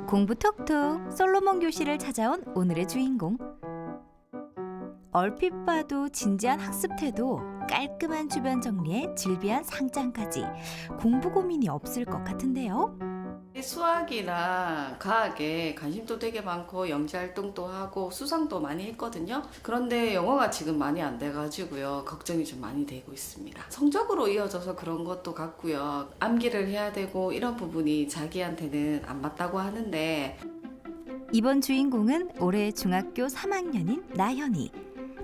공부 톡톡 솔로몬 교실을 찾아온 오늘의 주인공. 얼핏 봐도 진지한 학습 태도, 깔끔한 주변 정리에 질비한 상장까지 공부 고민이 없을 것 같은데요. 수학이나 과학에 관심도 되게 많고 영재활동도 하고 수상도 많이 했거든요. 그런데 영어가 지금 많이 안 돼가지고요. 걱정이 좀 많이 되고 있습니다. 성적으로 이어져서 그런 것도 같고요. 암기를 해야 되고 이런 부분이 자기한테는 안 맞다고 하는데 이번 주인공은 올해 중학교 3학년인 나현이.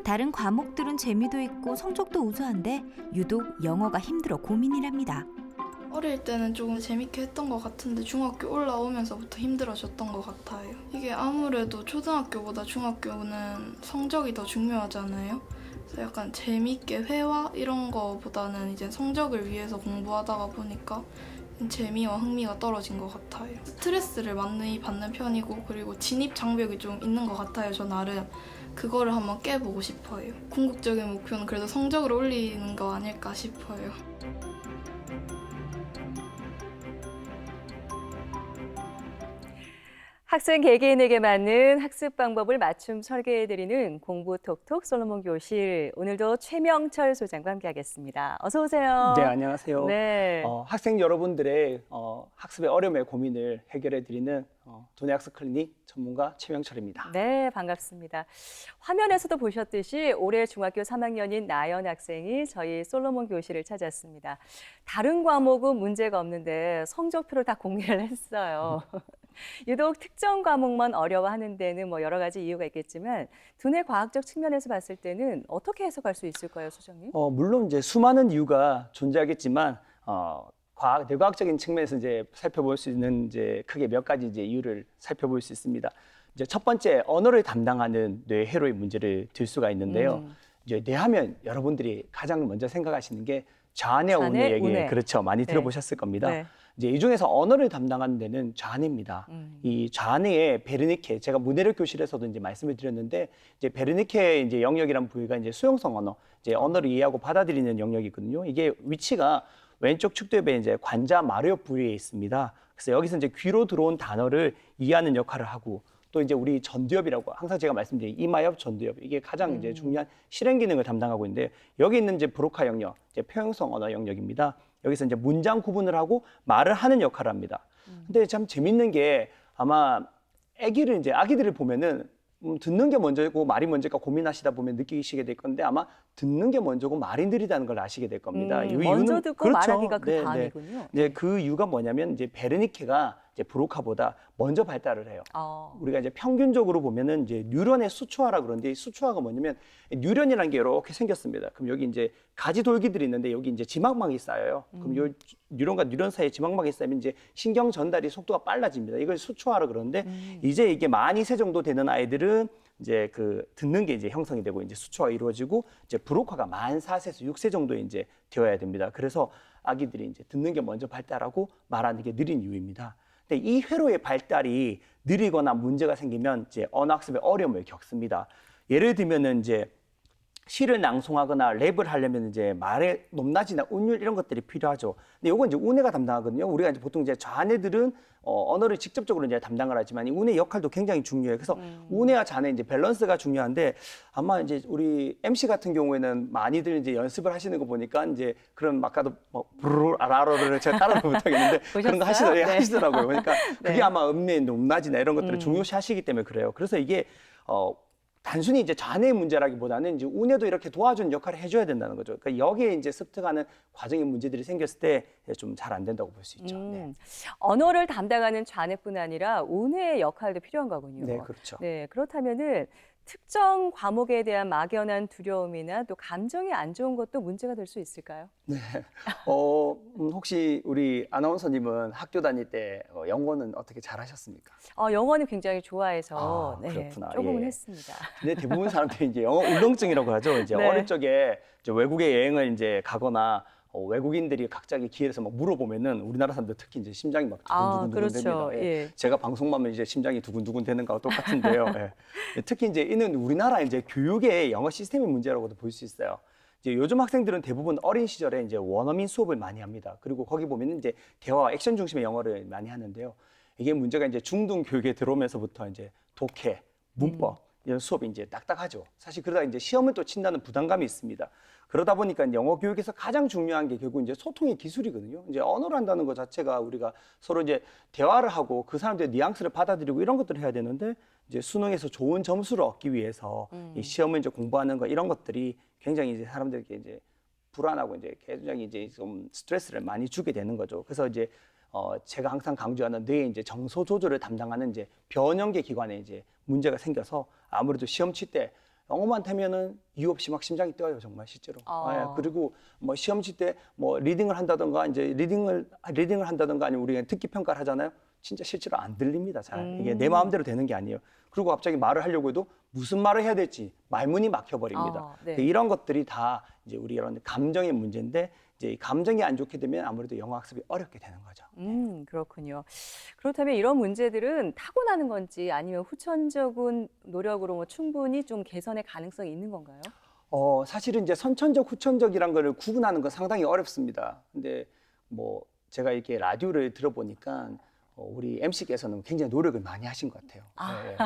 다른 과목들은 재미도 있고 성적도 우수한데 유독 영어가 힘들어 고민이랍니다. 어릴 때는 조금 재밌게 했던 것 같은데 중학교 올라오면서부터 힘들어졌던 것 같아요. 이게 아무래도 초등학교보다 중학교는 성적이 더 중요하잖아요. 그래서 약간 재밌게 회화 이런 거보다는 이제 성적을 위해서 공부하다가 보니까 재미와 흥미가 떨어진 것 같아요. 스트레스를 많이 받는 편이고 그리고 진입 장벽이 좀 있는 것 같아요. 저 나름 그거를 한번 깨보고 싶어요. 궁극적인 목표는 그래도 성적을 올리는 거 아닐까 싶어요. 학생 개개인에게 맞는 학습 방법을 맞춤 설계해드리는 공부 톡톡 솔로몬 교실. 오늘도 최명철 소장과 함께하겠습니다. 어서 오세요. 네, 안녕하세요. 네. 학생 여러분들의 학습의 어려움의 고민을 해결해드리는 두뇌학습 클리닉 전문가 최명철입니다. 네, 반갑습니다. 화면에서도 보셨듯이 올해 중학교 3학년인 나연 학생이 저희 솔로몬 교실을 찾았습니다. 다른 과목은 문제가 없는데 성적표를 다 공개를 했어요. 유독 특정 과목만 어려워하는 데는 뭐 여러 가지 이유가 있겠지만 두뇌 과학적 측면에서 봤을 때는 어떻게 해석할 수 있을까요, 소장님? 물론 이제 수많은 이유가 존재하겠지만 뇌과학적인 측면에서 이제 살펴볼 수 있는 이제 크게 몇 가지 이제 이유를 살펴볼 수 있습니다. 이제 첫 번째, 언어를 담당하는 뇌회로의 문제를 들 수가 있는데요. 이제 뇌하면 여러분들이 가장 먼저 생각하시는 게 좌뇌와 우뇌 얘기, 우뇌. 그렇죠, 많이 네. 들어보셨을 겁니다. 네. 이제 이 중에서 언어를 담당하는 데는 좌뇌입니다. 이 좌뇌에 베르니케, 제가 문해력 교실에서도 이제 말씀을 드렸는데, 이제 베르니케 이제 영역이란 부위가 이제 수용성 언어, 이제 언어를 이해하고 받아들이는 영역이거든요. 이게 위치가 왼쪽 측두엽에 이제 관자 마르엽 부위에 있습니다. 그래서 여기서 이제 귀로 들어온 단어를 이해하는 역할을 하고, 또 이제 우리 전두엽이라고 항상 제가 말씀드린 이마엽, 전두엽, 이게 가장 이제 중요한 실행 기능을 담당하고 있는데, 여기 있는 이제 브로카 영역, 이제 표현성 언어 영역입니다. 여기서 이제 문장 구분을 하고 말을 하는 역할을 합니다. 근데 참 재밌는 게 아마 아기들을 보면은 듣는 게 먼저고 말이 먼저일까 고민하시다 보면 느끼시게 될 건데 아마 듣는 게 먼저고 말이 느리다는 걸 아시게 될 겁니다. 이 먼저 이유는 듣고 그렇죠. 말하기가 그 네, 다음이군요. 네, 그 이유가 뭐냐면 이제 베르니케가 이제 브로카보다 먼저 발달을 해요. 우리가 이제 평균적으로 보면은 이제 뉴런의 수초화라 그러는데 이 수초화가 뭐냐면 뉴런이라는 게 이렇게 생겼습니다. 그럼 여기 이제 가지 돌기들이 있는데 여기 이제 지막막이 쌓여요. 그럼 요 뉴런과 뉴런 사이에 지막막이 쌓이면 이제 신경 전달이 속도가 빨라집니다. 이걸 수초화라 그러는데 이제 이게 만 2세 정도 되는 아이들은 이제 그 듣는 게 이제 형성이 되고 이제 수초가 이루어지고 이제 브로카가 만 4세에서 6세 정도에 이제 되어야 됩니다. 그래서 아기들이 이제 듣는 게 먼저 발달하고 말하는 게 느린 이유입니다. 근데 이 회로의 발달이 느리거나 문제가 생기면 이제 언어학습에 어려움을 겪습니다. 예를 들면은 이제 시를 낭송하거나 랩을 하려면 이제 말의 높낮이나 운율 이런 것들이 필요하죠. 근데 요건 이제 우뇌가 담당하거든요. 우리가 이제 보통 이제 좌뇌들은 언어를 직접적으로 이제 담당을 하지만 이 우뇌 역할도 굉장히 중요해요. 그래서 우뇌와 좌뇌 이제 밸런스가 중요한데 아마 이제 우리 MC 같은 경우에는 많이들 이제 연습을 하시는 거 보니까 이제 그런 아까도 뭐 브르르 아라로를 제가 따라는 못하겠는데 그런 거 하시더라고요. 그러니까 그게 아마 음뇌 높낮이나 이런 것들을 중요시하시기 때문에 그래요. 그래서 이게 단순히 이제 좌뇌의 문제라기보다는 이제 우뇌도 이렇게 도와주는 역할을 해줘야 된다는 거죠. 그러니까 여기에 이제 습득하는 과정의 문제들이 생겼을 때 좀 잘 안 된다고 볼 수 있죠. 네. 언어를 담당하는 좌뇌뿐 아니라 우뇌의 역할도 필요한 거군요. 네, 그렇죠. 네, 그렇다면은 특정 과목에 대한 막연한 두려움이나 또 감정이 안 좋은 것도 문제가 될 수 있을까요? 네. 혹시 우리 아나운서님은 학교 다닐 때 영어는 어떻게 잘하셨습니까? 영어는 굉장히 좋아해서 그렇구나. 조금은 예. 했습니다. 근데 대부분 사람들이 이제 영어 울렁증이라고 하죠. 이제 네. 어릴 적에 이제 외국에 여행을 이제 가거나 외국인들이 각자의 기회에서 막 물어보면은 우리나라 사람들 특히 이제 심장이 막 두근두근 그렇죠. 됩니다. 예. 예. 제가 방송만 하면 이제 심장이 두근두근 되는 거와 똑같은데요. 예. 특히 이제 이는 우리나라 이제 교육의 영어 시스템의 문제라고도 볼 수 있어요. 이제 요즘 학생들은 대부분 어린 시절에 이제 원어민 수업을 많이 합니다. 그리고 거기 보면은 이제 대화와 액션 중심의 영어를 많이 하는데요. 이게 문제가 이제 중등 교육에 들어오면서부터 이제 독해, 문법 이런 수업이 이제 딱딱하죠. 사실 그러다 이제 시험을 또 친다는 부담감이 있습니다. 그러다 보니까 영어 교육에서 가장 중요한 게 결국 이제 소통의 기술이거든요. 이제 언어를 한다는 것 자체가 우리가 서로 이제 대화를 하고 그 사람들의 뉘앙스를 받아들이고 이런 것들을 해야 되는데 이제 수능에서 좋은 점수를 얻기 위해서 이 시험을 이제 공부하는 거 이런 것들이 굉장히 이제 사람들에게 이제 불안하고 이제 굉장히 이제 좀 스트레스를 많이 주게 되는 거죠. 그래서 이제 제가 항상 강조하는 뇌의 이제 정서 조절을 담당하는 이제 변형계 기관에 이제 문제가 생겨서 아무래도 시험 칠 때 영어만 되면은 이유 없이 막 심장이 뛰어요, 정말 실제로. 예, 그리고 뭐 시험 칠 때 뭐 리딩을 한다든가 이제 리딩을 한다든가 아니면 우리가 듣기 평가를 하잖아요. 진짜 실제로 안 들립니다, 잘. 이게 내 마음대로 되는 게 아니에요. 그리고 갑자기 말을 하려고 해도 무슨 말을 해야 될지 말문이 막혀버립니다. 네. 이런 것들이 다 이제 우리 이런 감정의 문제인데 이제 이 감정이 안 좋게 되면 아무래도 영어 학습이 어렵게 되는 거죠. 그렇군요. 그렇다면 이런 문제들은 타고나는 건지 아니면 후천적인 노력으로 뭐 충분히 좀 개선의 가능성이 있는 건가요? 사실은 이제 선천적, 후천적이란 거를 구분하는 건 상당히 어렵습니다. 근데 뭐 제가 이렇게 라디오를 들어보니까 우리 MC께서는 굉장히 노력을 많이 하신 것 같아요.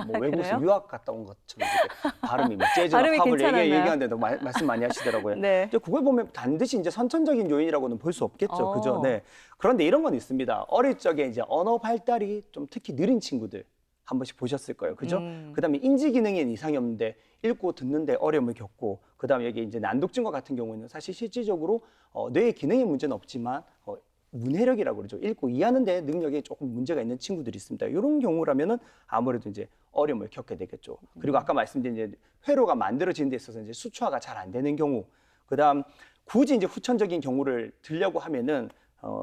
뭐 외국에서 그래요? 유학 갔다 온 것처럼 이렇게 발음이 뭐 재즈나 발음이 팝을 괜찮았나요? 얘기하는데도 말씀 많이 하시더라고요. 네. 이제 그걸 보면 반드시 이제 선천적인 요인이라고는 볼 수 없겠죠. 그죠? 어. 네. 그런데 이런 건 있습니다. 어릴 적에 이제 언어 발달이 좀 특히 느린 친구들 한 번씩 보셨을 거예요. 그죠? 그다음에 인지 기능에는 이상이 없는데 읽고 듣는데 어려움을 겪고 그다음에 여기 이제 난독증과 같은 경우에는 사실 실질적으로 뇌의 기능에 문제는 없지만 문해력이라고 그러죠. 읽고 이해하는 데 능력에 조금 문제가 있는 친구들이 있습니다. 이런 경우라면은 아무래도 이제 어려움을 겪게 되겠죠. 그리고 아까 말씀드린 이제 회로가 만들어지는 데 있어서 이제 수초화가 잘 안 되는 경우, 그다음 굳이 이제 후천적인 경우를 들려고 하면은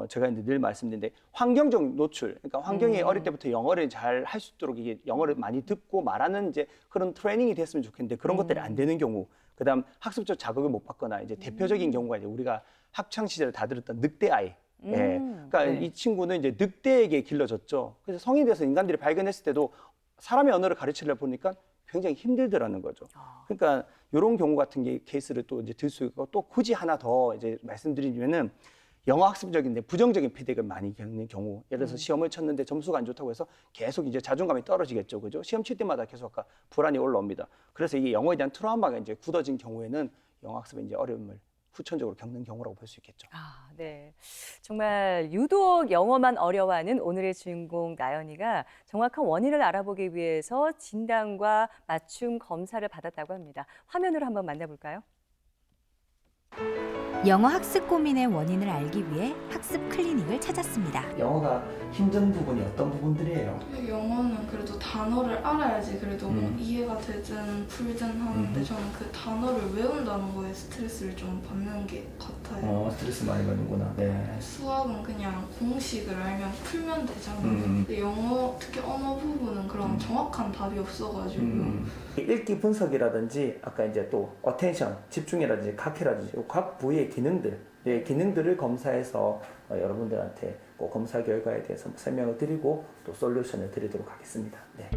제가 이제 늘 말씀드리는데 환경적 노출, 그러니까 환경이 어릴 때부터 영어를 잘 할 수 있도록 이게 영어를 많이 듣고 말하는 이제 그런 트레이닝이 됐으면 좋겠는데 그런 것들이 안 되는 경우, 그다음 학습적 자극을 못 받거나 이제 대표적인 경우가 이제 우리가 학창 시절에 다 들었던 늑대 아이. 예. 그러니까 네. 이 친구는 이제 늑대에게 길러졌죠. 그래서 성인이 돼서 인간들이 발견했을 때도 사람의 언어를 가르치려고 보니까 굉장히 힘들더라는 거죠. 그러니까 이런 경우 같은 게 케이스를 또 이제 들 수 있고 또 굳이 하나 더 이제 말씀드리면은 영어 학습적인데 부정적인 피드백을 많이 겪는 경우, 예를 들어서 시험을 쳤는데 점수가 안 좋다고 해서 계속 이제 자존감이 떨어지겠죠, 그죠? 시험 칠 때마다 계속 아까 불안이 올라옵니다. 그래서 이게 영어에 대한 트라우마가 이제 굳어진 경우에는 영어 학습에 이제 어려움을 후천적으로 겪는 경우라고 볼 수 있겠죠. 네. 정말 유독 영어만 어려워하는 오늘의 주인공 나연이가 정확한 원인을 알아보기 위해서 진단과 맞춤 검사를 받았다고 합니다. 화면으로 한번 만나볼까요? 영어 학습 고민의 원인을 알기 위해 학습 클리닉을 찾았습니다. 영어가 힘든 부분이 어떤 부분들이에요? 영어는 그래도 단어를 알아야지 그래도 뭐 이해가 되든 풀든 하는데 저는 그 단어를 외운다는 거에 스트레스를 좀 받는 게 같아요. 스트레스 많이 받는구나. 네. 수학은 그냥 공식을 알면 풀면 되잖아요. 근데 영어, 특히 언어 부분은 그런 정확한 답이 없어가지고 읽기 분석이라든지 아까 이제 또 어텐션, 집중이라든지 각해라든지 각 부위의 기능들, 기능들을 검사해서 여러분들한테 그 검사 결과에 대해서 설명을 드리고 또 솔루션을 드리도록 하겠습니다. 네.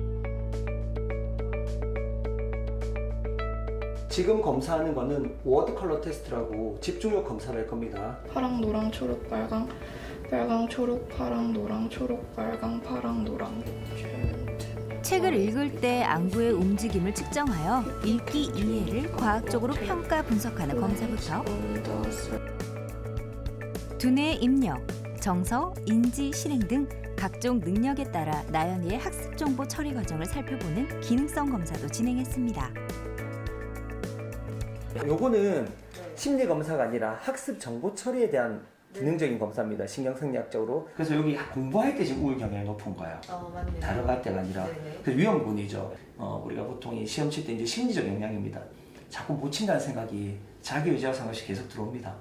지금 검사하는 거는 워드 컬러 테스트라고 집중력 검사를 할 겁니다. 파랑, 노랑, 초록, 빨강, 빨강, 초록, 파랑, 노랑, 초록, 빨강, 파랑, 노랑. 책을 읽을 때 안구의 움직임을 측정하여 읽기 이해를 과학적으로 평가 분석하는 검사부터 두뇌의 입력, 정서, 인지, 실행 등 각종 능력에 따라 나연이의 학습 정보 처리 과정을 살펴보는 기능성 검사도 진행했습니다. 요거는 심리 검사가 아니라 학습 정보 처리에 대한 기능적인 검사입니다. 신경생리학적으로. 그래서 여기 공부할 때 지금 우울 경향이 높은 거예요. 맞네요. 다른 할 때가 아니라. 네네. 그 위험군이죠. 우리가 보통 이 시험 칠 때 이제 심리적 영향입니다. 자꾸 못 친다는 생각이 자기 의지와 상관없이 계속 들어옵니다.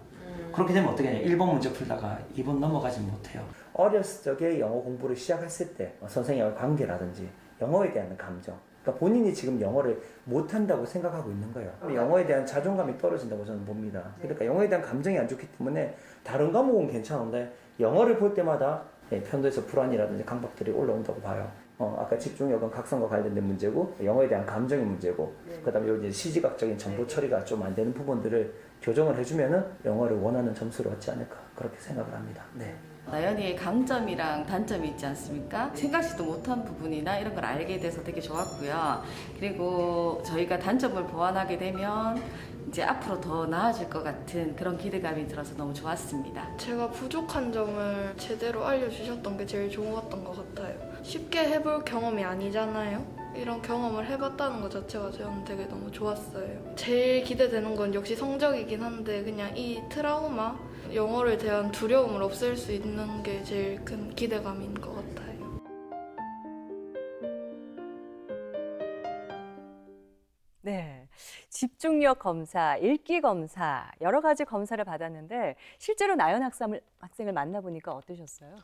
그렇게 되면 어떻게 하냐? 1번 문제 풀다가 2번 넘어가지 못해요. 어렸을 적에 영어 공부를 시작했을 때 선생님과의 관계라든지 영어에 대한 감정, 그러니까 본인이 지금 영어를 못한다고 생각하고 있는 거예요. 영어에 대한 자존감이 떨어진다고 저는 봅니다. 그러니까 영어에 대한 감정이 안 좋기 때문에 다른 과목은 괜찮은데 영어를 볼 때마다 편도에서 불안이라든지 강박들이 올라온다고 봐요. 아까 집중력은 각성과 관련된 문제고 영어에 대한 감정의 문제고 그다음에 여기 시지각적인 정보 처리가 좀 안 되는 부분들을 교정을 해주면은 영어를 원하는 점수를 얻지 않을까 그렇게 생각을 합니다. 네. 나연이의 강점이랑 단점이 있지 않습니까? 생각지도 못한 부분이나 이런 걸 알게 돼서 되게 좋았고요. 그리고 저희가 단점을 보완하게 되면 이제 앞으로 더 나아질 것 같은 그런 기대감이 들어서 너무 좋았습니다. 제가 부족한 점을 제대로 알려주셨던 게 제일 좋았던 것 같아요. 쉽게 해볼 경험이 아니잖아요. 이런 경험을 해봤다는 것 자체가 저는 되게 너무 좋았어요. 제일 기대되는 건 역시 성적이긴 한데 그냥 이 트라우마, 영어를 대한 두려움을 없앨 수 있는 게 제일 큰 기대감인 것 같아요. 네. 집중력 검사, 읽기 검사, 여러 가지 검사를 받았는데 실제로 나연 학생을 만나보니까 어떠셨어요?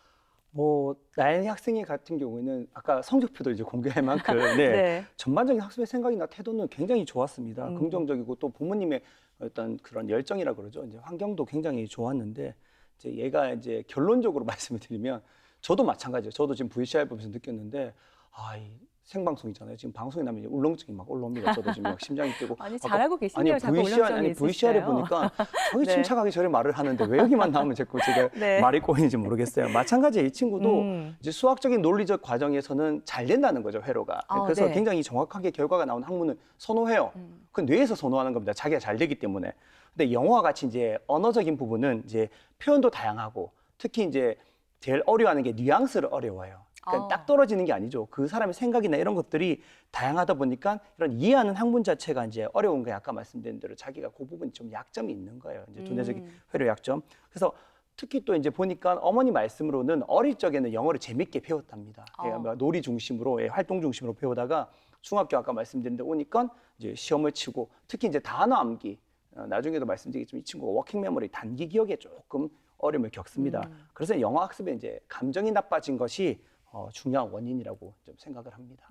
뭐 나연이 학생이 같은 경우에는 아까 성적표도 이제 공개할 만큼 네, 네. 전반적인 학습의 생각이나 태도는 굉장히 좋았습니다. 음. 긍정적이고 또 부모님의 어떤 그런 열정이라 그러죠. 이제 환경도 굉장히 좋았는데 이제 얘가 이제 결론적으로 말씀을 드리면 저도 마찬가지예요. 저도 지금 VCR 보면서 느꼈는데 이 생방송이잖아요. 지금 방송이 나면 이제 울렁증이 막 올라옵니다. 저도 지금 막 심장이 뛰고 아니 잘하고 계시네요. 자꾸 울렁증이 VCR을 있으시대요. 보니까 저기 네. 침착하게 저래 말을 하는데 왜 여기만 나오면 자꾸 제가 네. 말이 꼬이는지 모르겠어요. 마찬가지로 이 친구도 이제 수학적인 논리적 과정에서는 잘 된다는 거죠, 회로가. 그래서 네. 굉장히 정확하게 결과가 나온 학문을 선호해요. 그 뇌에서 선호하는 겁니다. 자기가 잘 되기 때문에. 근데 영어와 같이 이제 언어적인 부분은 이제 표현도 다양하고 특히 이제 제일 어려워하는 게 뉘앙스를 어려워해요. 그러니까 딱 떨어지는 게 아니죠. 그 사람의 생각이나 이런 것들이 다양하다 보니까 이런 이해하는 학문 자체가 이제 어려운 게 아까 말씀드린 대로 자기가 그 부분이 좀 약점이 있는 거예요. 이제 두뇌적인 회로 약점. 그래서 특히 또 이제 보니까 어머니 말씀으로는 어릴 적에는 영어를 재밌게 배웠답니다. 놀이 중심으로, 활동 중심으로 배우다가 중학교 아까 말씀드린 데 오니까 이제 시험을 치고 특히 이제 단어 암기, 나중에도 말씀드리겠지만 이 친구가 워킹 메모리 단기 기억에 조금 어려움을 겪습니다. 그래서 영어 학습에 이제 감정이 나빠진 것이 중요한 원인이라고 좀 생각을 합니다.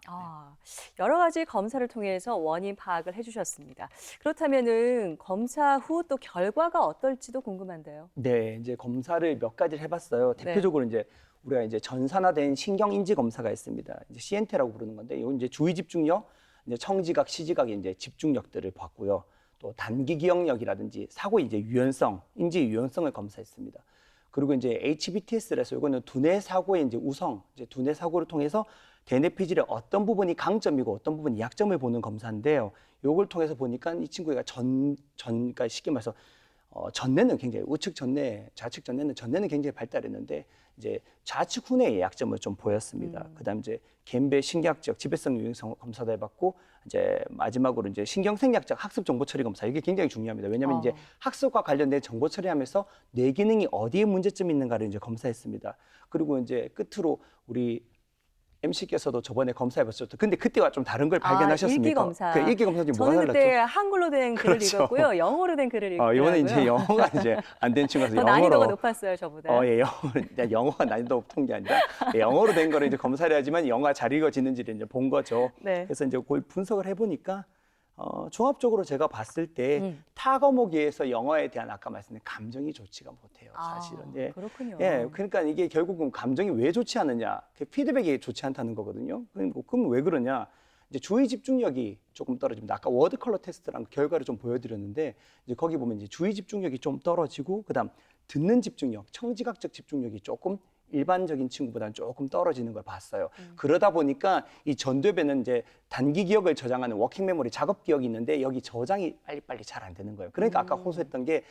여러 가지 검사를 통해서 원인 파악을 해주셨습니다. 그렇다면은 검사 후 또 결과가 어떨지도 궁금한데요. 네, 이제 검사를 몇 가지를 해봤어요. 대표적으로 이제 우리가 이제 전산화된 신경인지 검사가 있습니다. 이제 CNT라고 부르는 건데, 이건 이제 주의 집중력, 이제 청지각, 시지각의 이제 집중력들을 봤고요. 또 단기 기억력이라든지 사고 이제 유연성, 인지 유연성을 검사했습니다. 그리고 이제 HBTS라서 이거는 두뇌 사고의 이제 우성, 이제 두뇌 사고를 통해서 대뇌 피질의 어떤 부분이 강점이고 어떤 부분이 약점을 보는 검사인데요. 요걸 통해서 보니까 이 친구가 그러니까 쉽게 말해서 전뇌는 굉장히 우측 전뇌, 좌측 전뇌는 굉장히 발달했는데 이제 좌측 후뇌의 약점을 좀 보였습니다. 그다음 이제 겐베 신경학적 지배성 유형성 검사도 해봤고 이제 마지막으로 이제 신경생략적 학습 정보 처리 검사 이게 굉장히 중요합니다. 왜냐하면 이제 학습과 관련된 정보 처리하면서 뇌 기능이 어디에 문제점이 있는가를 이제 검사했습니다. 그리고 이제 끝으로 우리 MC께서도 저번에 검사해봤죠. 근데 그때와 좀 다른 걸 발견하셨습니까? 읽기 검사. 그 읽기 검사 좀 뭐가 저는 달랐죠? 그때 한글로 된 글을 그렇죠. 읽었고요. 영어로 된 글을 읽었고요. 이번에 이제 영어가 이제 안 된 친구라서 더 영어로. 난이도가 높았어요, 저보다. 예, 영어가 난이도 높은 게 아니라 영어로 된 거를 이제 검사를 하지만 영어가 잘 읽어지는지를 이제 본 거죠. 네. 그래서 이제 그걸 분석을 해보니까 종합적으로 제가 봤을 때 타 과목에서 영어에 대한 아까 말씀드린 감정이 좋지가 못해요, 사실은. 예. 그렇군요. 예, 그러니까 이게 결국은 감정이 왜 좋지 않느냐, 피드백이 좋지 않다는 거거든요. 그럼 왜 그러냐? 이제 주의 집중력이 조금 떨어집니다. 아까 워드 컬러 테스트랑 결과를 좀 보여드렸는데 이제 거기 보면 이제 주의 집중력이 좀 떨어지고 그다음 듣는 집중력, 청지각적 집중력이 조금 일반적인 친구보다는 조금 떨어지는 걸 봤어요. 그러다 보니까 이 전두엽에는 이제 단기 기억을 저장하는 워킹 메모리 작업 기억이 있는데 여기 저장이 빨리빨리 잘 안 되는 거예요. 그러니까 아까 호소했던 게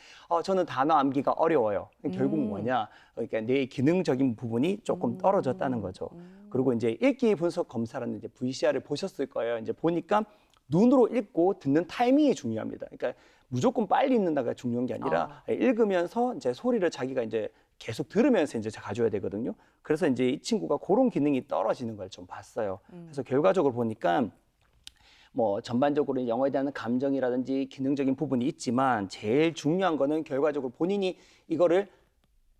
저는 단어 암기가 어려워요. 결국은 뭐냐? 그러니까 뇌의 기능적인 부분이 조금 떨어졌다는 거죠. 그리고 이제 읽기 분석 검사라는 이제 VCR을 보셨을 거예요. 이제 보니까 눈으로 읽고 듣는 타이밍이 중요합니다. 그러니까 무조건 빨리 읽는다가 중요한 게 아니라 읽으면서 이제 소리를 자기가 이제 계속 들으면서 이제 가져야 되거든요. 그래서 이제 이 친구가 그런 기능이 떨어지는 걸 좀 봤어요. 그래서 결과적으로 보니까 뭐 전반적으로 영어에 대한 감정이라든지 기능적인 부분이 있지만 제일 중요한 거는 결과적으로 본인이 이거를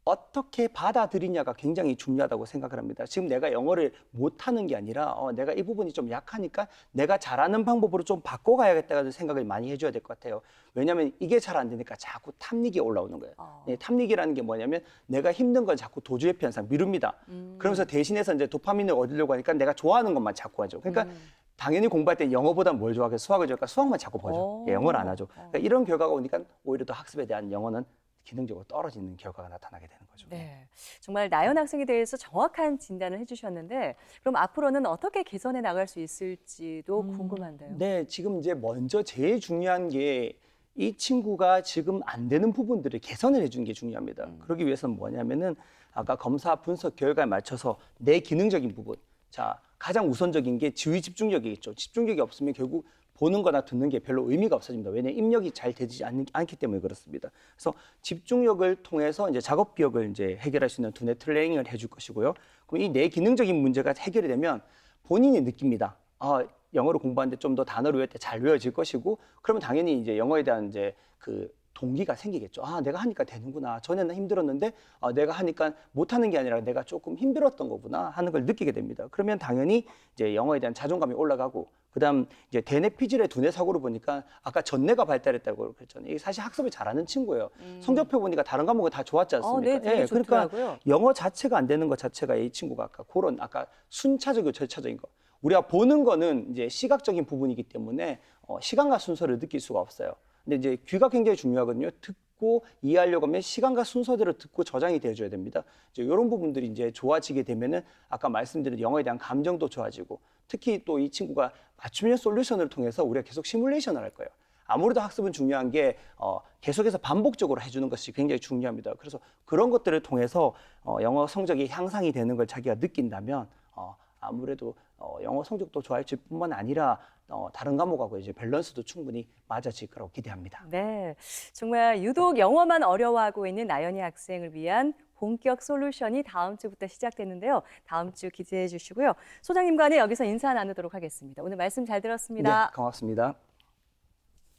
어떻게 받아들이냐가 굉장히 중요하다고 생각을 합니다. 지금 내가 영어를 못하는 게 아니라 내가 이 부분이 좀 약하니까 내가 잘하는 방법으로 좀 바꿔가야겠다는 생각을 많이 해줘야 될 것 같아요. 왜냐하면 이게 잘 안 되니까 자꾸 탐닉이 올라오는 거예요. 네, 탐닉이라는 게 뭐냐면 내가 힘든 건 자꾸 도주회피 현상 미룹니다. 그러면서 대신해서 이제 도파민을 얻으려고 하니까 내가 좋아하는 것만 자꾸 하죠. 그러니까 당연히 공부할 때 영어보다 뭘 좋아하겠어요? 수학을 좋아할까? 수학만 자꾸 보죠. 영어를 안 하죠. 그러니까 이런 결과가 오니까 오히려 더 학습에 대한 영어는 기능적으로 떨어지는 결과가 나타나게 되는 거죠. 네, 정말 나연 학생에 대해서 정확한 진단을 해주셨는데 그럼 앞으로는 어떻게 개선해 나갈 수 있을지도 궁금한데요. 네, 지금 이제 먼저 제일 중요한 게 이 친구가 지금 안 되는 부분들을 개선을 해주는 게 중요합니다. 그러기 위해서는 뭐냐면은 아까 검사 분석 결과에 맞춰서 내 기능적인 부분. 자, 가장 우선적인 게 지휘 집중력이겠죠. 집중력이 없으면 결국 보는 거나 듣는 게 별로 의미가 없어집니다. 왜냐하면 입력이 잘 되지 않기 때문에 그렇습니다. 그래서 집중력을 통해서 이제 작업 기억을 이제 해결할 수 있는 두뇌 트레이닝을 해줄 것이고요. 그럼 이 내 기능적인 문제가 해결이 되면 본인이 느낍니다. 영어를 공부하는데 좀 더 단어를 외울 때 잘 외워질 것이고, 그러면 당연히 이제 영어에 대한 이제 그 동기가 생기겠죠. 내가 하니까 되는구나. 전에는 힘들었는데 내가 하니까 못하는 게 아니라 내가 조금 힘들었던 거구나 하는 걸 느끼게 됩니다. 그러면 당연히 이제 영어에 대한 자존감이 올라가고, 그다음 이제 대뇌 피질의 두뇌 사고를 보니까 아까 전뇌가 발달했다고 그랬잖아요. 이게 사실 학습을 잘하는 친구예요. 성적표 보니까 다른 과목은 다 좋았지 않습니까? 네, 되게 그러니까 좋더라고요. 영어 자체가 안 되는 것 자체가 이 친구가 아까 순차적이고 절차적인 거. 우리가 보는 거는 이제 시각적인 부분이기 때문에 시간과 순서를 느낄 수가 없어요. 근데 이제 귀가 굉장히 중요하거든요. 듣고 이해하려고 하면 시간과 순서대로 듣고 저장이 되어줘야 됩니다. 이제 이런 부분들이 이제 좋아지게 되면은 아까 말씀드린 영어에 대한 감정도 좋아지고, 특히 또 이 친구가 맞춤형 솔루션을 통해서 우리가 계속 시뮬레이션을 할 거예요. 아무래도 학습은 중요한 게 계속해서 반복적으로 해주는 것이 굉장히 중요합니다. 그래서 그런 것들을 통해서 영어 성적이 향상이 되는 걸 자기가 느낀다면 아무래도 영어 성적도 좋아질 뿐만 아니라 다른 과목하고 이제 밸런스도 충분히 맞아질 거라고 기대합니다. 네, 정말 유독 영어만 어려워하고 있는 나연이 학생을 위한 본격 솔루션이 다음 주부터 시작되는데요. 다음 주 기대해 주시고요. 소장님과는 여기서 인사 나누도록 하겠습니다. 오늘 말씀 잘 들었습니다. 네, 고맙습니다.